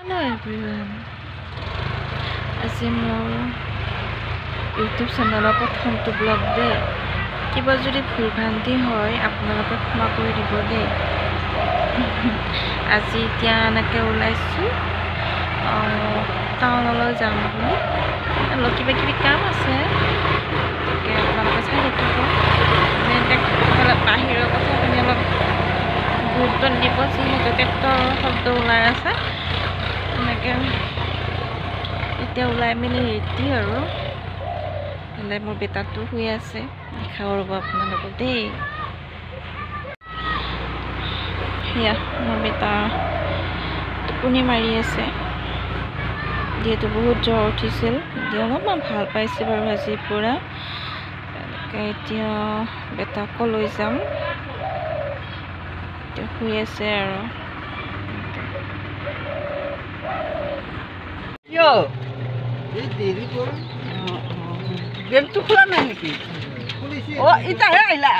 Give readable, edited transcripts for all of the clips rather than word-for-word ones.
Hello everyone. আজি মোৰ YouTube চেনেলৰ প্ৰথমটো ব্লগ দে কিবা যদি ভুল ভ্ৰান্তি হয় আপোনালোকে ক্ষমা কৰি দিব দে আজি এতিয়া এনেকৈ ওলাইছোঁ টাউনলৈ যাম বুলি অলপ কিবা কিবি কাম আছে তাকে আপোনালোকে চাই থাকিব অলপ বাহিৰৰ কথাখিনি অলপ গুৰুত্ব দিব যিহেতু ট্ৰেক্টৰৰ শব্দ ওলাই আছে এনেকৈ এতিয়া ওলাই মেলি ৰেডি আৰু হ'লে মোৰ বেটাটো শুই আছে দেখাব ৰ'ব আপোনালোকক দেই সেয়া মোৰ বেটা টোপনি মাৰি আছে যিহেতু বহুত জ্বৰ উঠিছিল এতিয়া অলপমান ভাল পাইছে বাৰু আজিৰ পৰা এনেকৈ এতিয়া বেটাকো লৈ যাম এতিয়া শুই আছে আৰু গেমটো খোলা নাই নেকি অ ইটাহে আহিলা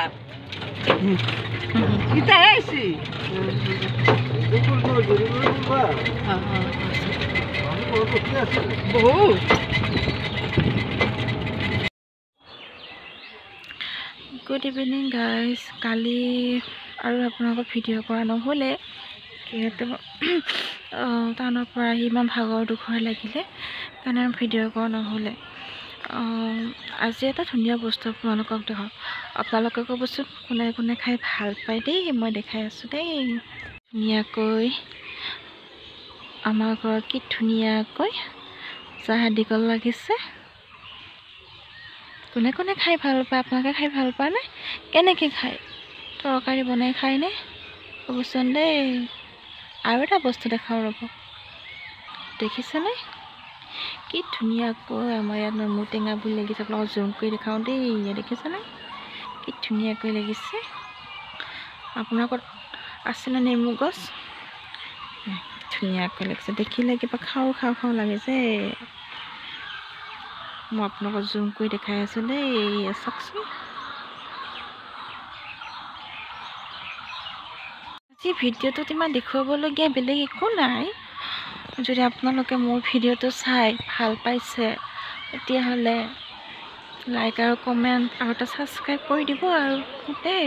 ইটাহে আহিছি বহুত গুড ইভিনিং গাইজ কালি আৰু আপোনালোকক ভিডিঅ' কৰা নহ'লে যিহেতু টাউনৰ পৰা আহি ইমান ভাগৰ দুখৰ লাগিলে কাৰণে ভিডিঅ' কৰা নহ'লে আজি এটা ধুনীয়া বস্তু আপোনালোকক দেখাওঁ আপোনালোকে ক'বচোন কোনে কোনে খাই ভাল পায় দেই মই দেখাই আছোঁ দেই ধুনীয়াকৈ আমাৰ ঘৰত কি ধুনীয়াকৈ চাহ দীঘল লাগিছে কোনে কোনে খাই ভাল পায় আপোনালোকে খাই ভাল পায় নে কেনেকৈ খায় তৰকাৰী বনাই খায়নে ক'বচোন দেই আৰু এটা বস্তু দেখাওঁ ৰ'ব দেখিছেনে কি ধুনীয়াকৈ আমাৰ ইয়াত নেমু টেঙা বুলি লাগিছে আপোনালোকক জুম কৰি দেখাওঁ দেই ইয়াত দেখিছেনে কি ধুনীয়াকৈ লাগিছে আপোনালোকৰ আছেনে নেমু গছ ধুনীয়াকৈ লাগিছে দেখিলে কিবা খাওঁ খাওঁ খাওঁ লাগিছে মই আপোনালোকক জুম কৰি দেখাই আছোঁ দেই চাওকচোন আজি ভিডিঅ'টোত ইমান দেখুৱাবলগীয়া বেলেগ একো নাই যদি আপোনালোকে মোৰ ভিডিঅ'টো চাই ভাল পাইছে তেতিয়াহ'লে লাইক আৰু কমেণ্ট আৰু এটা ছাবস্ক্ৰাইব কৰি দিব আৰু দেই